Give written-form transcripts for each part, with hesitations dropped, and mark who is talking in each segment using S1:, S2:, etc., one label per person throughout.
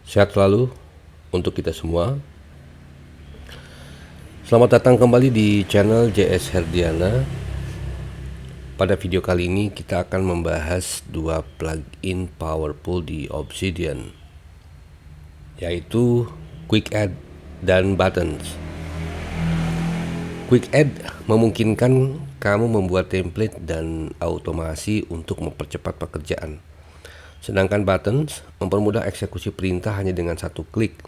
S1: Sehat selalu untuk kita semua. Selamat datang kembali di channel JS Herdiana. Pada video kali ini kita akan membahas dua plugin powerful di Obsidian, yaitu Quick Add dan Buttons. Quick Add memungkinkan kamu membuat template dan automasi untuk mempercepat pekerjaan. Sedangkan Buttons mempermudah eksekusi perintah hanya dengan satu klik.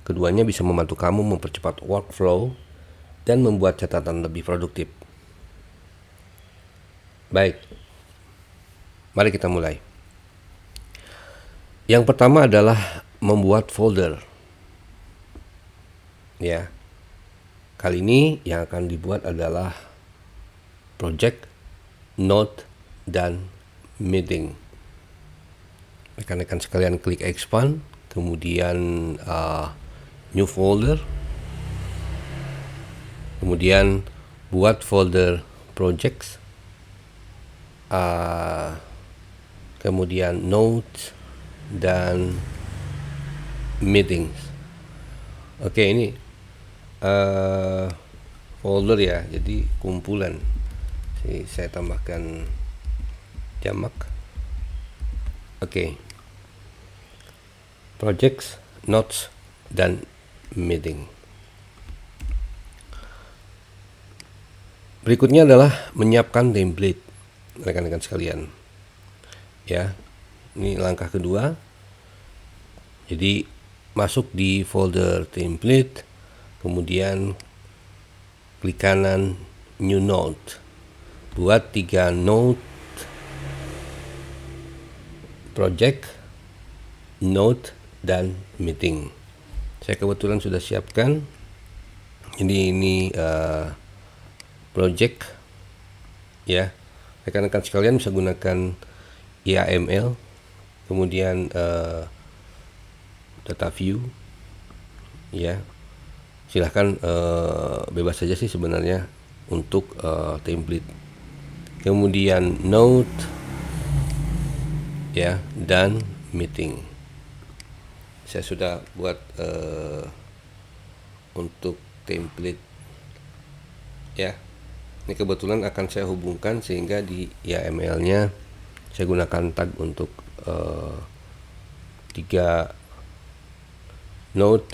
S1: Keduanya bisa membantu kamu mempercepat workflow dan membuat catatan lebih produktif. Baik, mari kita mulai. Yang pertama adalah membuat folder. Ya, kali ini yang akan dibuat adalah project, note, dan meeting. Rekan-rekan sekalian klik expand, kemudian new folder, kemudian buat folder projects, kemudian notes dan meetings. Oke, ini folder ya, jadi kumpulan. Saya tambahkan jamak. Oke, projects, notes, dan meeting. Berikutnya adalah menyiapkan template, rekan-rekan sekalian. Ya, ini langkah kedua. Jadi masuk di folder template, kemudian klik kanan new note. Buat 3 note, project, note, dan meeting. Saya kebetulan sudah siapkan. Jadi ini project ya. Rekan-rekan sekalian bisa gunakan YAML, kemudian data view ya. Silahkan bebas saja sih sebenarnya untuk template. Kemudian note ya, dan meeting. Saya sudah buat untuk template ya. Ini kebetulan akan saya hubungkan sehingga di YAML-nya saya gunakan tag untuk 3 node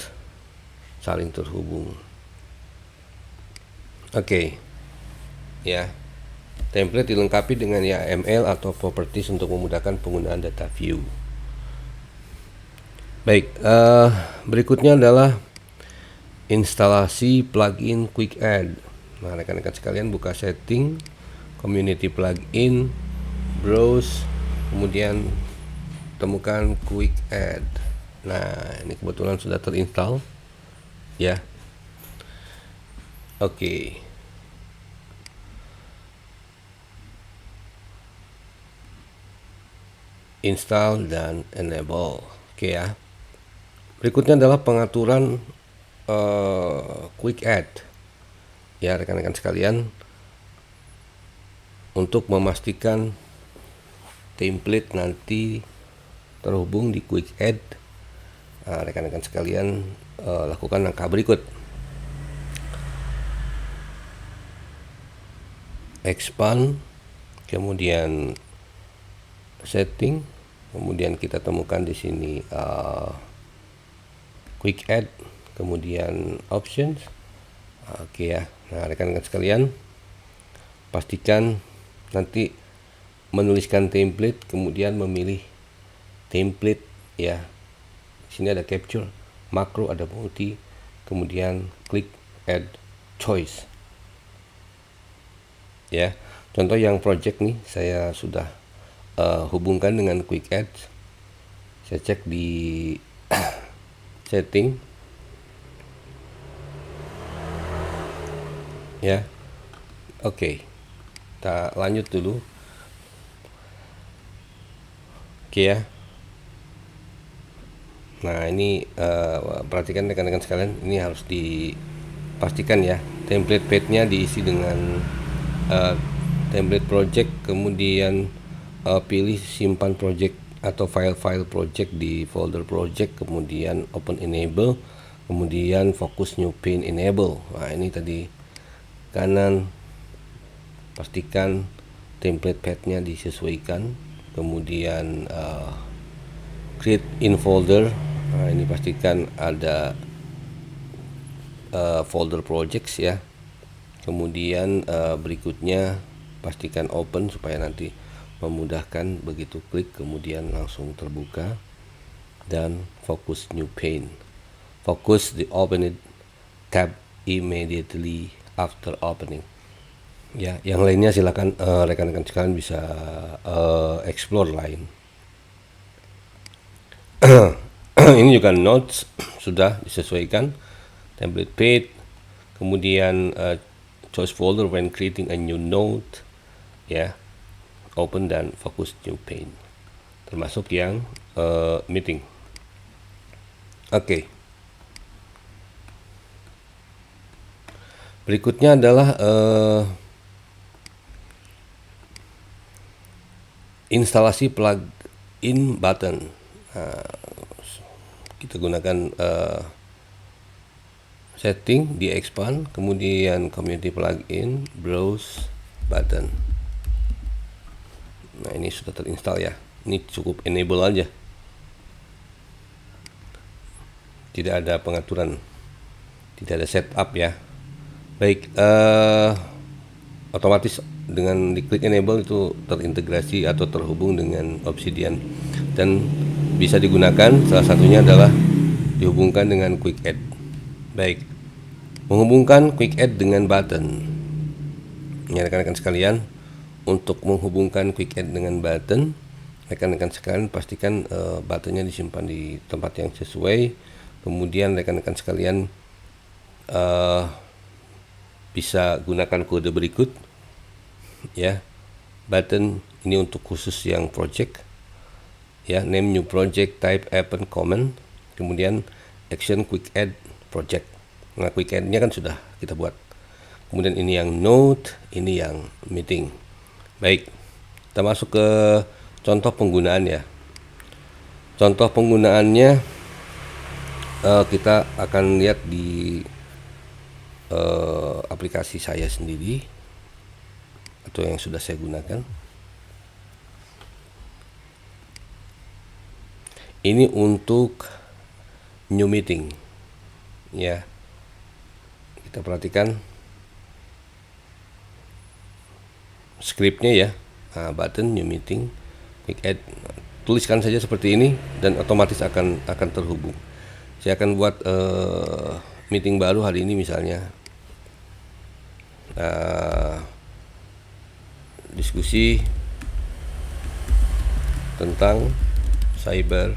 S1: saling terhubung. Oke. Ya. Template dilengkapi dengan YAML atau properties untuk memudahkan penggunaan data view. Baik, berikutnya adalah instalasi plugin Quick Add. Nah, rekan-rekan sekalian buka setting, community plugin, browse, kemudian temukan Quick Add. Nah, ini kebetulan sudah terinstall ya. Oke. Install dan enable. Oke ya. Berikutnya adalah pengaturan Quick Add. Ya, rekan-rekan sekalian, untuk memastikan template nanti terhubung di Quick Add, rekan-rekan sekalian lakukan langkah berikut. Expand, kemudian setting, kemudian kita temukan di sini Quick Add, kemudian options. Oke ya. Nah, rekan-rekan sekalian, pastikan nanti menuliskan template, kemudian memilih template ya. Di sini ada capture, makro, ada multi, kemudian klik add choice. Ya, contoh yang project nih saya sudah hubungkan dengan Quick Add. Saya cek di setting ya. Oke, kita lanjut dulu. Oke ya. Nah, ini perhatikan rekan-rekan sekalian, ini harus dipastikan ya, template page-nya diisi dengan template project, kemudian pilih simpan project atau file-file project di folder project, kemudian open enable, kemudian fokus new pane enable. Nah, ini tadi kanan, pastikan template path-nya disesuaikan, kemudian create in folder. Nah, ini pastikan ada folder projects ya. Kemudian berikutnya pastikan open supaya nanti memudahkan, begitu klik kemudian langsung terbuka. Dan fokus new pane, fokus the opened tab immediately after opening. Ya, yang lainnya silakan rekan-rekan sekalian bisa explore lain. Ini juga notes sudah disesuaikan, template path, kemudian choose folder when creating a new note, ya, open dan fokus new pane, termasuk yang meeting. Oke. Berikutnya adalah instalasi plugin button. Kita gunakan setting di expand, kemudian community plugin, browse button. Nah, ini sudah terinstall ya. Ini cukup enable aja. Tidak ada pengaturan, tidak ada setup ya. Baik, otomatis dengan diklik enable itu terintegrasi atau terhubung dengan Obsidian dan bisa digunakan, salah satunya adalah dihubungkan dengan quick add. Baik, menghubungkan quick add dengan button. Ya, rekan-rekan sekalian, untuk menghubungkan quick add dengan button, rekan-rekan sekalian pastikan buttonnya disimpan di tempat yang sesuai. Kemudian rekan-rekan sekalian bisa gunakan kode berikut ya. Button ini untuk khusus yang project ya, name new project, type open command, kemudian action quick add project. Nah, quick add-nya kan sudah kita buat. Kemudian ini yang note, ini yang meeting. Baik, kita masuk ke contoh penggunaan ya. Contoh penggunaannya kita akan lihat di aplikasi saya sendiri atau yang sudah saya gunakan. Ini untuk new meeting ya. Kita perhatikan scriptnya ya. Button new meeting, quick add, tuliskan saja seperti ini dan otomatis akan terhubung. Saya akan buat meeting baru hari ini misalnya, diskusi tentang cyber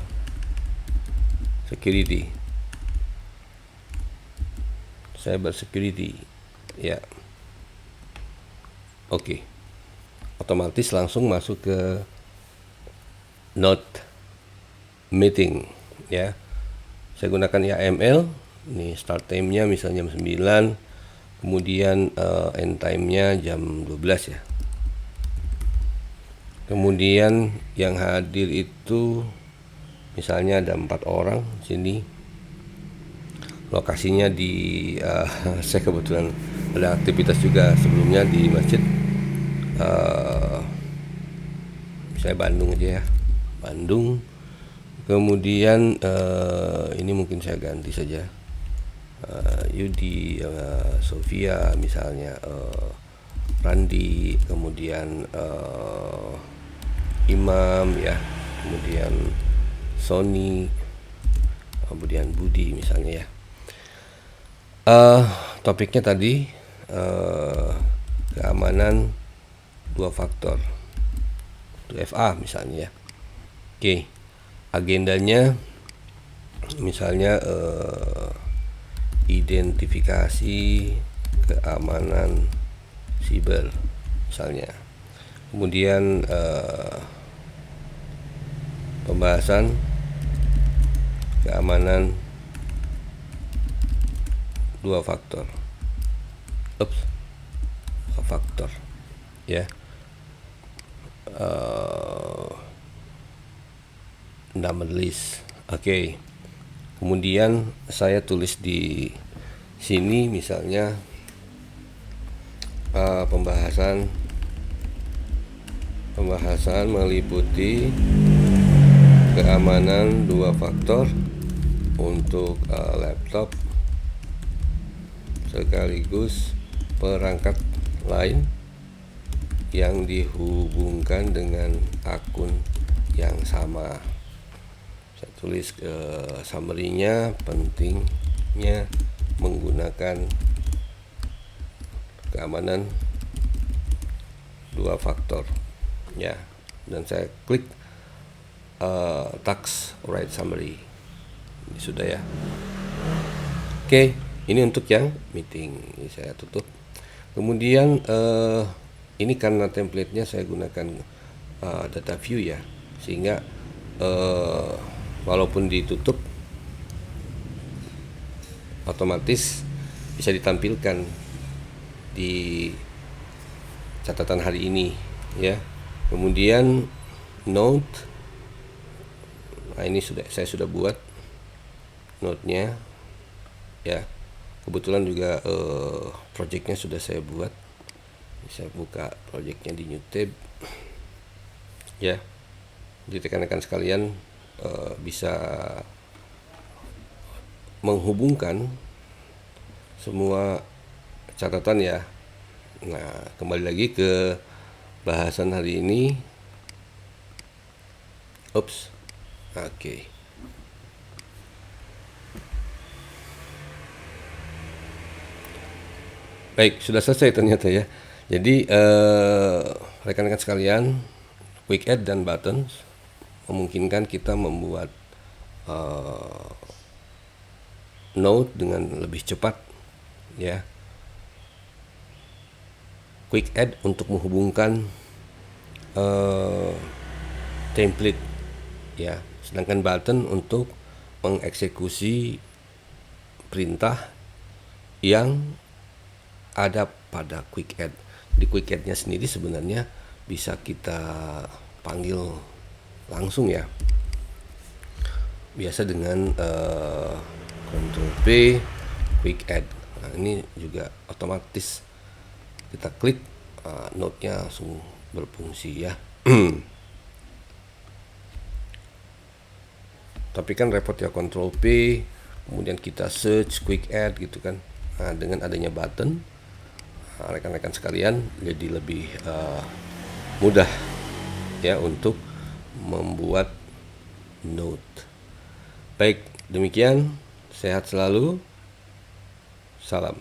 S1: security ya. Oke. Otomatis langsung masuk ke note meeting ya. Saya gunakan YAML. Ini start time-nya misalnya jam 9, kemudian end time-nya jam 12 ya. Kemudian yang hadir itu misalnya ada 4 orang sini. Lokasinya di saya kebetulan ada aktivitas juga sebelumnya di masjid. Saya Bandung aja ya, Bandung. Kemudian ini mungkin saya ganti saja, Yudi, Sofia misalnya, Randi, kemudian Imam ya, kemudian Sony, kemudian Budi misalnya ya. Topiknya tadi keamanan 2 faktor, 2FA misalnya ya. Oke. Agendanya misalnya identifikasi keamanan siber misalnya. Kemudian pembahasan keamanan 2 faktor. 2 faktor ya. number list. Oke. Kemudian saya tulis di sini misalnya pembahasan meliputi keamanan 2 faktor untuk laptop sekaligus perangkat lain yang dihubungkan dengan akun yang sama. Saya tulis summary-nya, pentingnya menggunakan keamanan 2 faktor ya, dan saya klik task write summary. Ini sudah ya. Oke, ini untuk yang meeting. Ini saya tutup. Kemudian ini karena template-nya saya gunakan data view ya, sehingga walaupun ditutup otomatis bisa ditampilkan di catatan hari ini ya. Kemudian note, nah ini saya sudah buat note-nya ya. Kebetulan juga project-nya sudah saya buat. Saya buka project-nya di new tab ya. Jadi rekan-rekan sekalian bisa menghubungkan semua catatan ya. Nah, kembali lagi ke bahasan hari ini. Oke. Baik, sudah selesai ternyata ya. Jadi rekan-rekan sekalian, quick add dan buttons memungkinkan kita membuat note dengan lebih cepat ya. Quick add untuk menghubungkan template ya, sedangkan button untuk mengeksekusi perintah yang ada pada quick add. Di quick add-nya sendiri sebenarnya bisa kita panggil langsung ya, biasa dengan Ctrl P quick add. Nah, ini juga otomatis kita klik note-nya langsung berfungsi ya. Tapi kan repot ya, Ctrl P kemudian kita search quick add gitu kan. Nah, dengan adanya button rekan-rekan sekalian jadi lebih mudah ya untuk membuat note. Baik, demikian, sehat selalu, salam.